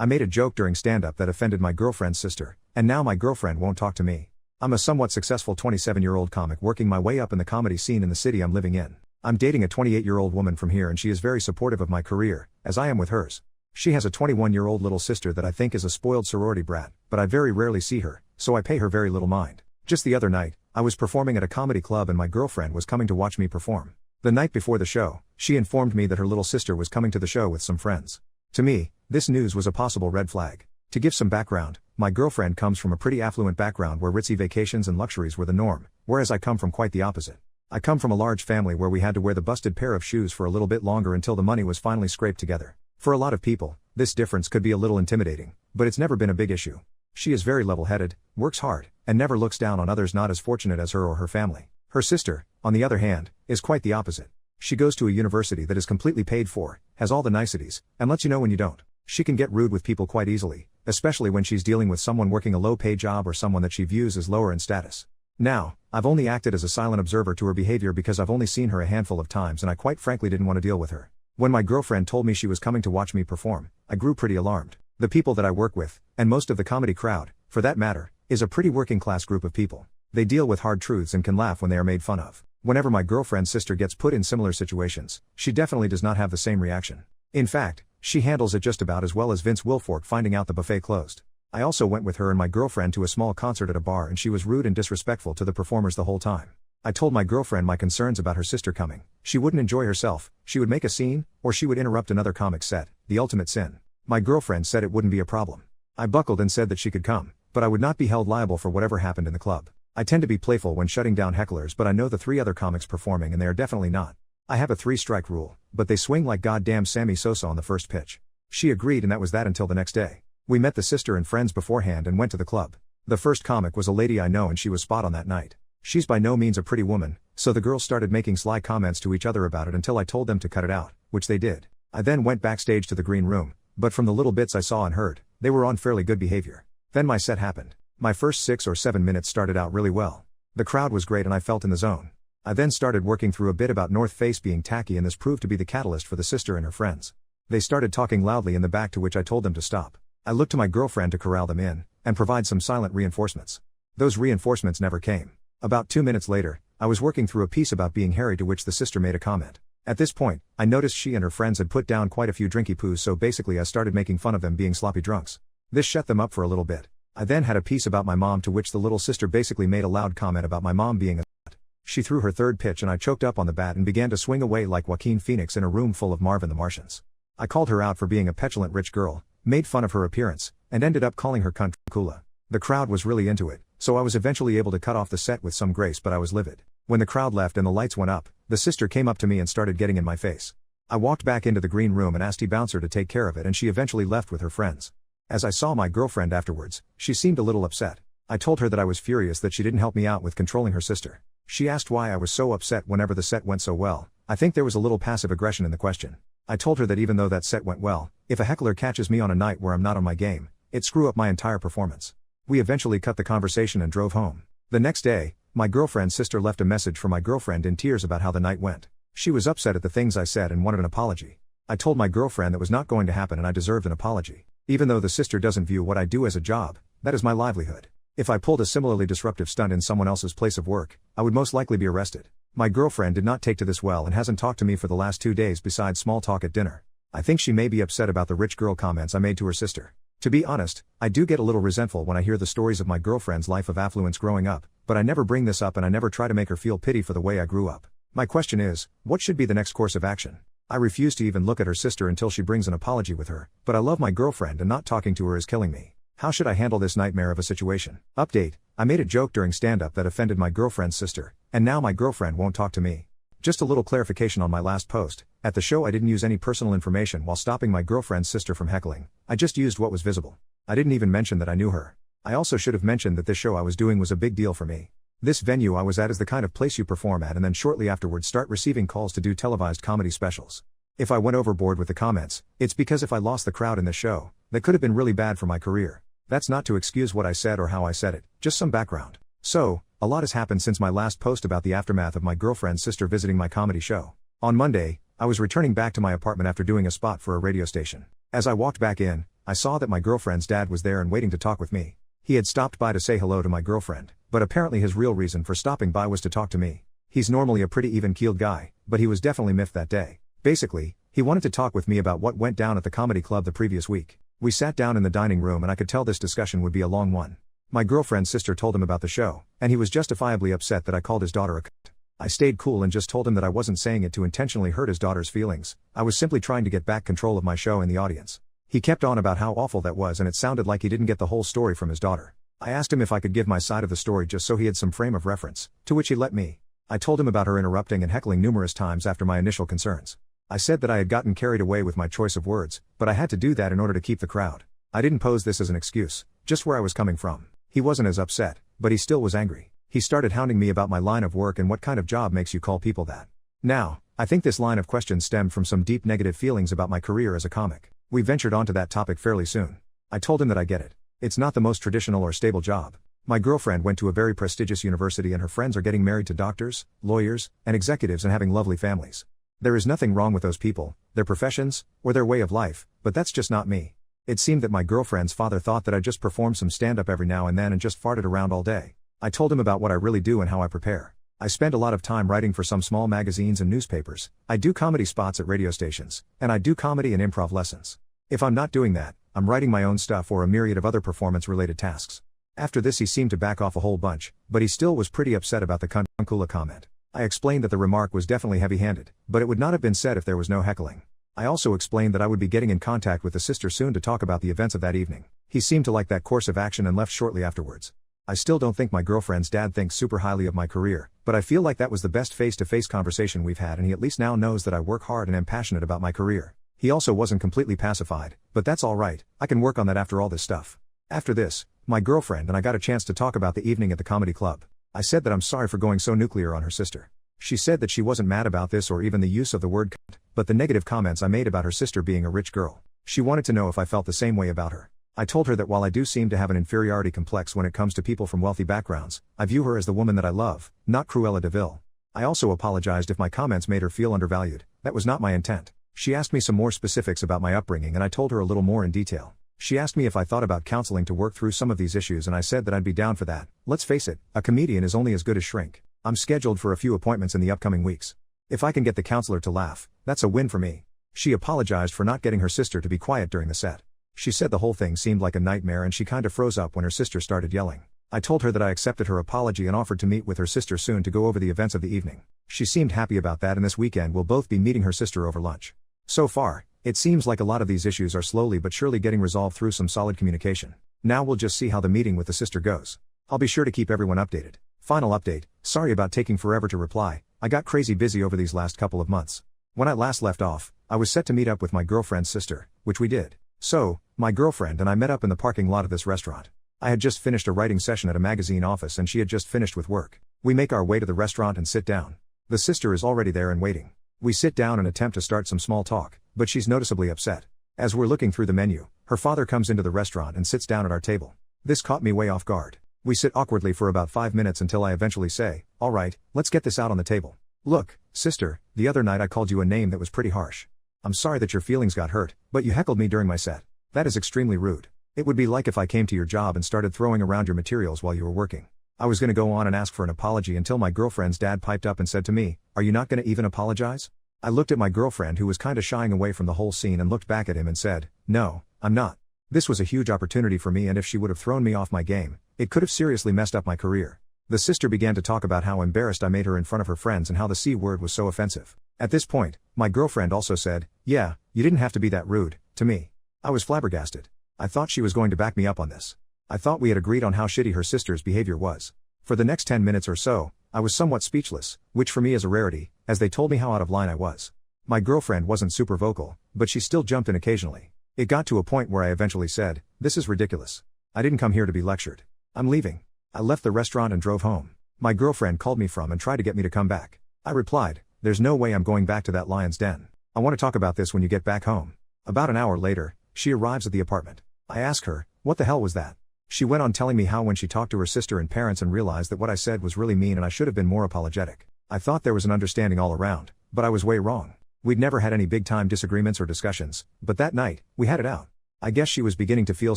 I made a joke during stand-up that offended my girlfriend's sister, and now my girlfriend won't talk to me. I'm a somewhat successful 27-year-old comic working my way up in the comedy scene in the city I'm living in. I'm dating a 28-year-old woman from here and she is very supportive of my career, as I am with hers. She has a 21-year-old little sister that I think is a spoiled sorority brat, but I very rarely see her, so I pay her very little mind. Just the other night, I was performing at a comedy club and my girlfriend was coming to watch me perform. The night before the show, she informed me that her little sister was coming to the show with some friends. To me, this news was a possible red flag. To give some background, my girlfriend comes from a pretty affluent background where ritzy vacations and luxuries were the norm, whereas I come from quite the opposite. I come from a large family where we had to wear the busted pair of shoes for a little bit longer until the money was finally scraped together. For a lot of people, this difference could be a little intimidating, but it's never been a big issue. She is very level-headed, works hard, and never looks down on others not as fortunate as her or her family. Her sister, on the other hand, is quite the opposite. She goes to a university that is completely paid for, has all the niceties, and lets you know when you don't. She can get rude with people quite easily, especially when she's dealing with someone working a low-paid job or someone that she views as lower in status. Now, I've only acted as a silent observer to her behavior because I've only seen her a handful of times and I quite frankly didn't want to deal with her. When my girlfriend told me she was coming to watch me perform, I grew pretty alarmed. The people that I work with, and most of the comedy crowd, for that matter, is a pretty working-class group of people. They deal with hard truths and can laugh when they are made fun of. Whenever my girlfriend's sister gets put in similar situations, she definitely does not have the same reaction. In fact, she handles it just about as well as Vince Wilfork finding out the buffet closed. I also went with her and my girlfriend to a small concert at a bar and she was rude and disrespectful to the performers the whole time. I told my girlfriend my concerns about her sister coming. She wouldn't enjoy herself, she would make a scene, or she would interrupt another comic's set, the ultimate sin. My girlfriend said it wouldn't be a problem. I buckled and said that she could come, but I would not be held liable for whatever happened in the club. I tend to be playful when shutting down hecklers, but I know the 3 other comics performing and they are definitely not. I have a 3-strike rule, but they swing like goddamn Sammy Sosa on the first pitch. She agreed and that was that until the next day. We met the sister and friends beforehand and went to the club. The first comic was a lady I know and she was spot on that night. She's by no means a pretty woman, so the girls started making sly comments to each other about it until I told them to cut it out, which they did. I then went backstage to the green room, but from the little bits I saw and heard, they were on fairly good behavior. Then my set happened. My first 6 or 7 minutes started out really well. The crowd was great and I felt in the zone. I then started working through a bit about North Face being tacky and this proved to be the catalyst for the sister and her friends. They started talking loudly in the back to which I told them to stop. I looked to my girlfriend to corral them in, and provide some silent reinforcements. Those reinforcements never came. About 2 minutes later, I was working through a piece about being hairy to which the sister made a comment. At this point, I noticed she and her friends had put down quite a few drinky poos, so basically I started making fun of them being sloppy drunks. This shut them up for a little bit. I then had a piece about my mom to which the little sister basically made a loud comment about my mom being a slut. She threw her third pitch and I choked up on the bat and began to swing away like Joaquin Phoenix in a room full of Marvin the Martians. I called her out for being a petulant rich girl, made fun of her appearance, and ended up calling her cunt coola. The crowd was really into it, so I was eventually able to cut off the set with some grace, but I was livid. When the crowd left and the lights went up, the sister came up to me and started getting in my face. I walked back into the green room and asked the bouncer to take care of it and she eventually left with her friends. As I saw my girlfriend afterwards, she seemed a little upset. I told her that I was furious that she didn't help me out with controlling her sister. She asked why I was so upset whenever the set went so well. I think there was a little passive aggression in the question. I told her that even though that set went well, if a heckler catches me on a night where I'm not on my game, it'd screw up my entire performance. We eventually cut the conversation and drove home. The next day, my girlfriend's sister left a message for my girlfriend in tears about how the night went. She was upset at the things I said and wanted an apology. I told my girlfriend that was not going to happen and I deserved an apology. Even though the sister doesn't view what I do as a job, that is my livelihood. If I pulled a similarly disruptive stunt in someone else's place of work, I would most likely be arrested. My girlfriend did not take to this well and hasn't talked to me for the last 2 days besides small talk at dinner. I think she may be upset about the rich girl comments I made to her sister. To be honest, I do get a little resentful when I hear the stories of my girlfriend's life of affluence growing up, but I never bring this up and I never try to make her feel pity for the way I grew up. My question is, what should be the next course of action? I refuse to even look at her sister until she brings an apology with her, but I love my girlfriend and not talking to her is killing me. How should I handle this nightmare of a situation? Update: I made a joke during stand-up that offended my girlfriend's sister, and now my girlfriend won't talk to me. Just a little clarification on my last post. At the show I didn't use any personal information while stopping my girlfriend's sister from heckling. I just used what was visible. I didn't even mention that I knew her. I also should have mentioned that this show I was doing was a big deal for me. This venue I was at is the kind of place you perform at and then shortly afterwards start receiving calls to do televised comedy specials. If I went overboard with the comments, it's because if I lost the crowd in this show, that could have been really bad for my career. That's not to excuse what I said or how I said it, just some background. So, a lot has happened since my last post about the aftermath of my girlfriend's sister visiting my comedy show. On Monday, I was returning back to my apartment after doing a spot for a radio station. As I walked back in, I saw that my girlfriend's dad was there and waiting to talk with me. He had stopped by to say hello to my girlfriend, but apparently his real reason for stopping by was to talk to me. He's normally a pretty even-keeled guy, but he was definitely miffed that day. Basically, he wanted to talk with me about what went down at the comedy club the previous week. We sat down in the dining room and I could tell this discussion would be a long one. My girlfriend's sister told him about the show, and he was justifiably upset that I called his daughter a cunt. I stayed cool and just told him that I wasn't saying it to intentionally hurt his daughter's feelings. I was simply trying to get back control of my show and the audience. He kept on about how awful that was and it sounded like he didn't get the whole story from his daughter. I asked him if I could give my side of the story just so he had some frame of reference, to which he let me. I told him about her interrupting and heckling numerous times after my initial concerns. I said that I had gotten carried away with my choice of words, but I had to do that in order to keep the crowd. I didn't pose this as an excuse, just where I was coming from. He wasn't as upset, but he still was angry. He started hounding me about my line of work and what kind of job makes you call people that. Now, I think this line of questions stemmed from some deep negative feelings about my career as a comic. We ventured onto that topic fairly soon. I told him that I get it. It's not the most traditional or stable job. My girlfriend went to a very prestigious university and her friends are getting married to doctors, lawyers, and executives and having lovely families. There is nothing wrong with those people, their professions, or their way of life, but that's just not me. It seemed that my girlfriend's father thought that I just performed some stand-up every now and then and just farted around all day. I told him about what I really do and how I prepare. I spend a lot of time writing for some small magazines and newspapers, I do comedy spots at radio stations, and I do comedy and improv lessons. If I'm not doing that, I'm writing my own stuff or a myriad of other performance-related tasks. After this he seemed to back off a whole bunch, but he still was pretty upset about the cunt comment. I explained that the remark was definitely heavy-handed, but it would not have been said if there was no heckling. I also explained that I would be getting in contact with the sister soon to talk about the events of that evening. He seemed to like that course of action and left shortly afterwards. I still don't think my girlfriend's dad thinks super highly of my career, but I feel like that was the best face-to-face conversation we've had and he at least now knows that I work hard and am passionate about my career. He also wasn't completely pacified, but that's alright, I can work on that after all this stuff. After this, my girlfriend and I got a chance to talk about the evening at the comedy club. I said that I'm sorry for going so nuclear on her sister. She said that she wasn't mad about this or even the use of the word cunt, but the negative comments I made about her sister being a rich girl. She wanted to know if I felt the same way about her. I told her that while I do seem to have an inferiority complex when it comes to people from wealthy backgrounds, I view her as the woman that I love, not Cruella de Vil. I also apologized if my comments made her feel undervalued. That was not my intent. She asked me some more specifics about my upbringing and I told her a little more in detail. She asked me if I thought about counseling to work through some of these issues and I said that I'd be down for that. Let's face it, a comedian is only as good as shrink. I'm scheduled for a few appointments in the upcoming weeks. If I can get the counselor to laugh, that's a win for me. She apologized for not getting her sister to be quiet during the set. She said the whole thing seemed like a nightmare and she kinda froze up when her sister started yelling. I told her that I accepted her apology and offered to meet with her sister soon to go over the events of the evening. She seemed happy about that and this weekend we'll both be meeting her sister over lunch. So far, it seems like a lot of these issues are slowly but surely getting resolved through some solid communication. Now we'll just see how the meeting with the sister goes. I'll be sure to keep everyone updated. Final update, sorry about taking forever to reply, I got crazy busy over these last couple of months. When I last left off, I was set to meet up with my girlfriend's sister, which we did. So, my girlfriend and I met up in the parking lot of this restaurant. I had just finished a writing session at a magazine office and she had just finished with work. We make our way to the restaurant and sit down. The sister is already there and waiting. We sit down and attempt to start some small talk, but she's noticeably upset. As we're looking through the menu, her father comes into the restaurant and sits down at our table. This caught me way off guard. We sit awkwardly for about 5 minutes until I eventually say, alright, let's get this out on the table. Look, sister, the other night I called you a name that was pretty harsh. I'm sorry that your feelings got hurt, but you heckled me during my set. That is extremely rude. It would be like if I came to your job and started throwing around your materials while you were working. I was gonna go on and ask for an apology until my girlfriend's dad piped up and said to me, are you not gonna even apologize? I looked at my girlfriend who was kinda shying away from the whole scene and looked back at him and said, no, I'm not. This was a huge opportunity for me and if she would have thrown me off my game, it could have seriously messed up my career. The sister began to talk about how embarrassed I made her in front of her friends and how the C word was so offensive. At this point, my girlfriend also said, yeah, you didn't have to be that rude, to me. I was flabbergasted. I thought she was going to back me up on this. I thought we had agreed on how shitty her sister's behavior was. For the next 10 minutes or so, I was somewhat speechless, which for me is a rarity, as they told me how out of line I was. My girlfriend wasn't super vocal, but she still jumped in occasionally. It got to a point where I eventually said, this is ridiculous. I didn't come here to be lectured. I'm leaving. I left the restaurant and drove home. My girlfriend called me from and tried to get me to come back. I replied, there's no way I'm going back to that lion's den. I want to talk about this when you get back home. About an hour later, she arrives at the apartment. I ask her, what the hell was that? She went on telling me how when she talked to her sister and parents and realized that what I said was really mean and I should have been more apologetic. I thought there was an understanding all around, but I was way wrong. We'd never had any big-time disagreements or discussions, but that night, we had it out. I guess she was beginning to feel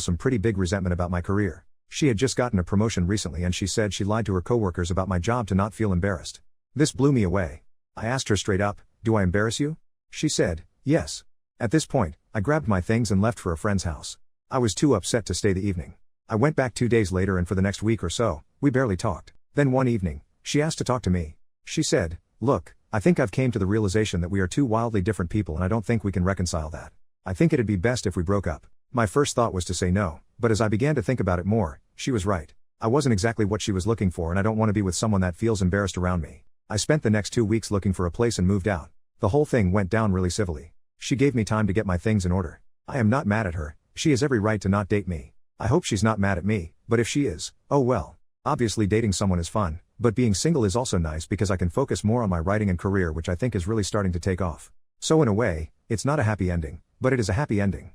some pretty big resentment about my career. She had just gotten a promotion recently and she said she lied to her coworkers about my job to not feel embarrassed. This blew me away. I asked her straight up, "Do I embarrass you?" She said, "Yes." At this point, I grabbed my things and left for a friend's house. I was too upset to stay the evening. I went back 2 days later and for the next week or so, we barely talked. Then one evening, she asked to talk to me. She said, "Look, I think I've came to the realization that we are two wildly different people and I don't think we can reconcile that. I think it'd be best if we broke up." My first thought was to say no, but as I began to think about it more, she was right. I wasn't exactly what she was looking for and I don't want to be with someone that feels embarrassed around me. I spent the next 2 weeks looking for a place and moved out. The whole thing went down really civilly. She gave me time to get my things in order. I am not mad at her, she has every right to not date me. I hope she's not mad at me, but if she is, oh well. Obviously dating someone is fun, but being single is also nice because I can focus more on my writing and career, which I think is really starting to take off. So in a way, it's not a happy ending, but it is a happy ending.